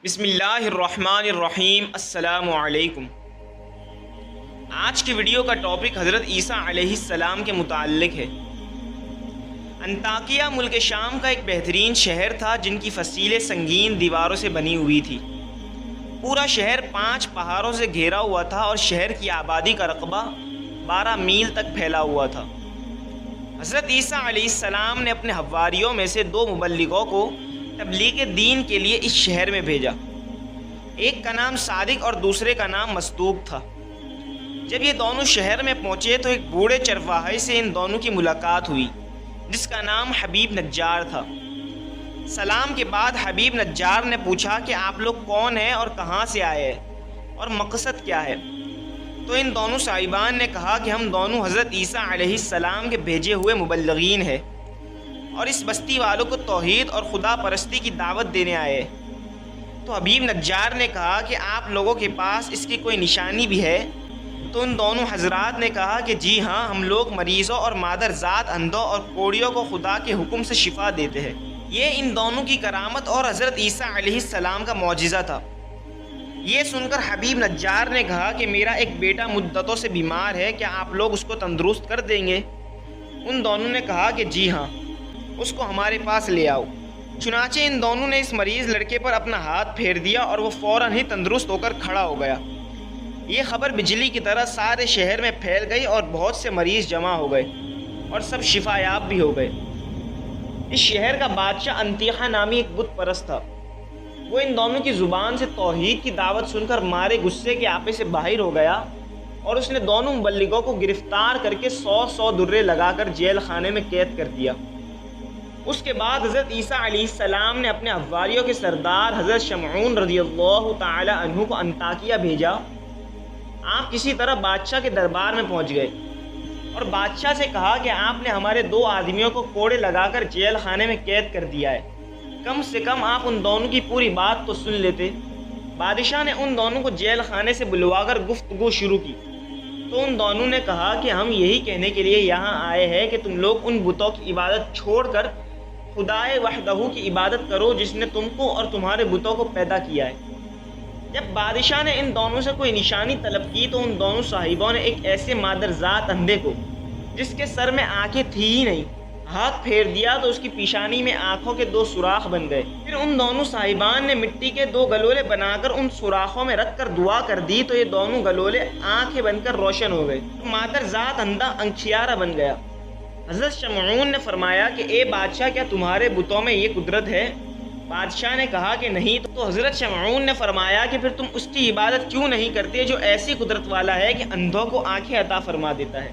بسم اللہ الرحمن الرحیم۔ السلام علیکم۔ آج کی ویڈیو کا ٹاپک حضرت عیسیٰ علیہ السلام کے متعلق ہے۔ انطاکیہ ملک شام کا ایک بہترین شہر تھا جن کی فصیلیں سنگین دیواروں سے بنی ہوئی تھی۔ پورا شہر 5 پہاڑوں سے گھیرا ہوا تھا اور شہر کی آبادی کا رقبہ 12 میل تک پھیلا ہوا تھا۔ حضرت عیسیٰ علیہ السلام نے اپنے حواریوں میں سے 2 مبلغوں کو تبلیغ دین کے لیے اس شہر میں بھیجا۔ ایک کا نام صادق اور دوسرے کا نام مصدوق تھا۔ جب یہ دونوں شہر میں پہنچے تو ایک بوڑھے چرواہے سے ان دونوں کی ملاقات ہوئی جس کا نام حبیب نجار تھا۔ سلام کے بعد حبیب نجار نے پوچھا کہ آپ لوگ کون ہیں اور کہاں سے آئے ہیں اور مقصد کیا ہے؟ تو ان دونوں صاحبان نے کہا کہ ہم دونوں حضرت عیسیٰ علیہ السلام کے بھیجے ہوئے مبلغین ہیں اور اس بستی والوں کو توحید اور خدا پرستی کی دعوت دینے آئے۔ تو حبیب نجار نے کہا کہ آپ لوگوں کے پاس اس کی کوئی نشانی بھی ہے؟ تو ان دونوں حضرات نے کہا کہ جی ہاں، ہم لوگ مریضوں اور مادر ذات اندھوں اور کوڑیوں کو خدا کے حکم سے شفا دیتے ہیں۔ یہ ان دونوں کی کرامت اور حضرت عیسیٰ علیہ السلام کا معجزہ تھا۔ یہ سن کر حبیب نجار نے کہا کہ میرا ایک بیٹا مدتوں سے بیمار ہے، کیا آپ لوگ اس کو تندرست کر دیں گے؟ ان دونوں نے کہا کہ جی ہاں، اس کو ہمارے پاس لے آؤ۔ چنانچہ ان دونوں نے اس مریض لڑکے پر اپنا ہاتھ پھیر دیا اور وہ فوراً ہی تندرست ہو کر کھڑا ہو گیا۔ یہ خبر بجلی کی طرح سارے شہر میں پھیل گئی اور بہت سے مریض جمع ہو گئے اور سب شفا یاب بھی ہو گئے۔ اس شہر کا بادشاہ انطیخہ نامی ایک بت پرست تھا۔ وہ ان دونوں کی زبان سے توحید کی دعوت سن کر مارے غصے کے آپے سے باہر ہو گیا اور اس نے دونوں مبلغوں کو گرفتار کر کے 100 درے لگا کر جیل خانے میں قید کر دیا۔ اس کے بعد حضرت عیسیٰ علیہ السلام نے اپنے حواریوں کے سردار حضرت شمعون رضی اللہ تعالی عنہ کو انطاکیہ بھیجا۔ آپ کسی طرح بادشاہ کے دربار میں پہنچ گئے اور بادشاہ سے کہا کہ آپ نے ہمارے 2 آدمیوں کو کوڑے لگا کر جیل خانے میں قید کر دیا ہے، کم سے کم آپ ان دونوں کی پوری بات تو سن لیتے۔ بادشاہ نے ان دونوں کو جیل خانے سے بلوا کر گفتگو شروع کی تو ان دونوں نے کہا کہ ہم یہی کہنے کے لیے یہاں آئے ہیں کہ تم لوگ ان بتوں کی عبادت چھوڑ کر خدائے وحدہ کی عبادت کرو جس نے تم کو اور تمہارے بتوں کو پیدا کیا ہے۔ جب بادشاہ نے ان دونوں سے کوئی نشانی طلب کی تو ان دونوں صاحبوں نے ایک ایسے مادر ذات اندھے کو جس کے سر میں آنکھیں تھی ہی نہیں ہاتھ پھیر دیا تو اس کی پیشانی میں آنکھوں کے 2 سوراخ بن گئے۔ پھر ان دونوں صاحبان نے مٹی کے 2 گلولے بنا کر ان سوراخوں میں رکھ کر دعا کر دی تو یہ دونوں گلولے آنکھیں بن کر روشن ہو گئے۔ مادر ذات اندھا انکھیارا بن گیا۔ حضرت شمعون نے فرمایا کہ اے بادشاہ، کیا تمہارے بتوں میں یہ قدرت ہے؟ بادشاہ نے کہا کہ نہیں۔ تو حضرت شمعون نے فرمایا کہ پھر تم اس کی عبادت کیوں نہیں کرتے جو ایسی قدرت والا ہے کہ اندھوں کو آنکھیں عطا فرما دیتا ہے؟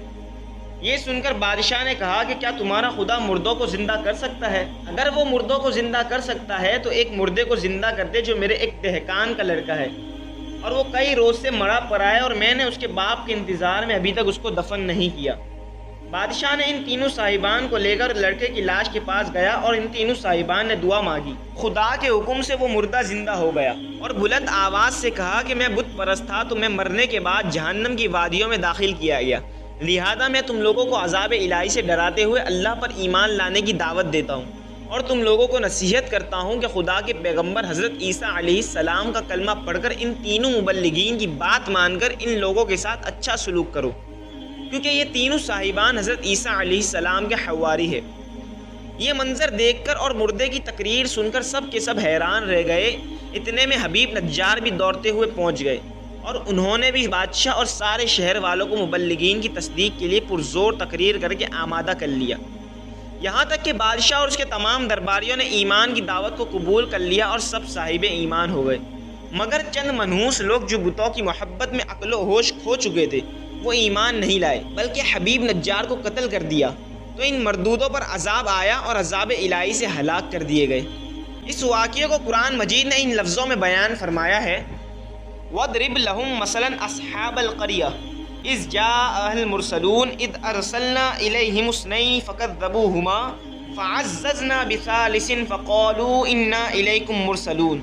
یہ سن کر بادشاہ نے کہا کہ کیا تمہارا خدا مردوں کو زندہ کر سکتا ہے؟ اگر وہ مردوں کو زندہ کر سکتا ہے تو ایک مردے کو زندہ کر دے جو میرے ایک دہقان کا لڑکا ہے اور وہ کئی روز سے مرا پڑا ہے اور میں نے اس کے باپ کے انتظار میں ابھی تک اس کو دفن نہیں کیا۔ بادشاہ نے ان تینوں صاحبان کو لے کر لڑکے کی لاش کے پاس گیا اور ان تینوں صاحبان نے دعا مانگی۔ خدا کے حکم سے وہ مردہ زندہ ہو گیا اور بلند آواز سے کہا کہ میں بت پرست تھا تو میں مرنے کے بعد جہنم کی وادیوں میں داخل کیا گیا، لہذا میں تم لوگوں کو عذاب الہی سے ڈراتے ہوئے اللہ پر ایمان لانے کی دعوت دیتا ہوں اور تم لوگوں کو نصیحت کرتا ہوں کہ خدا کے پیغمبر حضرت عیسیٰ علیہ السلام کا کلمہ پڑھ کر ان تینوں مبلغین کی بات مان کر ان لوگوں کے ساتھ اچھا سلوک کرو، کیونکہ یہ تینوں صاحبان حضرت عیسیٰ علیہ السلام کے حواری ہے۔ یہ منظر دیکھ کر اور مردے کی تقریر سن کر سب کے سب حیران رہ گئے۔ اتنے میں حبیب نجار بھی دوڑتے ہوئے پہنچ گئے اور انہوں نے بھی بادشاہ اور سارے شہر والوں کو مبلغین کی تصدیق کے لیے پرزور تقریر کر کے آمادہ کر لیا، یہاں تک کہ بادشاہ اور اس کے تمام درباریوں نے ایمان کی دعوت کو قبول کر لیا اور سب صاحب ایمان ہو گئے، مگر چند منحوس لوگ جو بتوں کی محبت میں عقل و ہوش کھو چکے تھے وہ ایمان نہیں لائے بلکہ حبیب نجار کو قتل کر دیا۔ تو ان مردودوں پر عذاب آیا اور عذاب الہی سے ہلاک کر دیے گئے۔ اس واقعے کو قرآن مجید نے ان لفظوں میں بیان فرمایا ہے: وَاضْرِبْ لَهُمْ مَثَلًا أَصْحَابَ الْقَرْيَةِ إِذْ جَاءَهَا الْمُرْسَلُونَ إِذْ أَرْسَلْنَا إِلَيْهِمُ اثْنَيْنِ فَكَذَّبُوهُمَا فَعَزَّزْنَا بِثَالِثٍ فَقَالُوا إِنَّا إِلَيْكُمْ مُرْسَلُونَ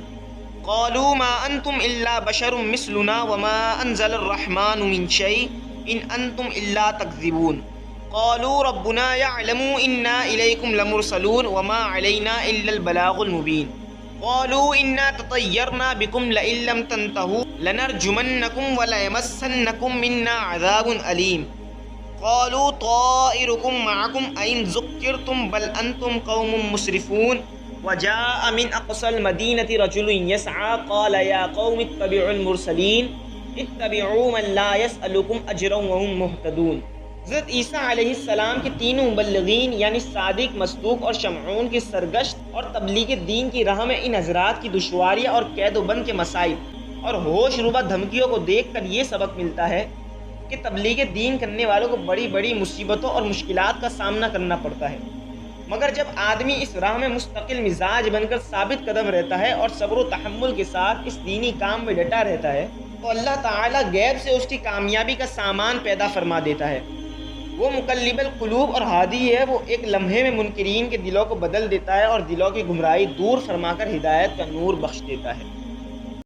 قَالُوا مَا أَنْتُمْ إِلَّا بَشَرٌ مِثْلُنَا وَمَا أَنزَلَ الرَّحْمَنُ مِنْ شَيْءٍ إِنْ أَنْتُمْ إِلَّا تَكْذِبُونَ قَالُوا رَبُّنَا يَعْلَمُ إِنَّا إِلَيْكُمْ لَمُرْسَلُونَ وَمَا عَلَيْنَا إِلَّا الْبَلَاغُ الْمُبِينُ۔ قالوا انا تطیرنا بکم لئن لم تنتهوا لنرجمنکم وليمسنکم منا عذاب علیم قالوا طائركم معكم أئن ذكرتم بل أنتم قوم مسرفون وجاء من أقصى المدينة رجل يسعى قال يا قوم اتبعوا المرسلين اتبعوا من لا يسألكم أجرا وهم مهتدون۔ حضرت عیسیٰ علیہ السلام کے تینوں مبلغین یعنی صادق، مصدوق اور شمعون کی سرگشت اور تبلیغ دین کی راہ میں ان حضرات کی دشواریاں اور قید و بند کے مصائب اور ہوش ربا دھمکیوں کو دیکھ کر یہ سبق ملتا ہے کہ تبلیغ دین کرنے والوں کو بڑی بڑی مصیبتوں اور مشکلات کا سامنا کرنا پڑتا ہے، مگر جب آدمی اس راہ میں مستقل مزاج بن کر ثابت قدم رہتا ہے اور صبر و تحمل کے ساتھ اس دینی کام میں ڈٹا رہتا ہے تو اللہ تعالیٰ غیب سے اس کی کامیابی کا سامان پیدا فرما دیتا ہے۔ وہ مقلب القلوب اور ہادی ہے، وہ ایک لمحے میں منکرین کے دلوں کو بدل دیتا ہے اور دلوں کی گمراہی دور فرما کر ہدایت کا نور بخش دیتا ہے۔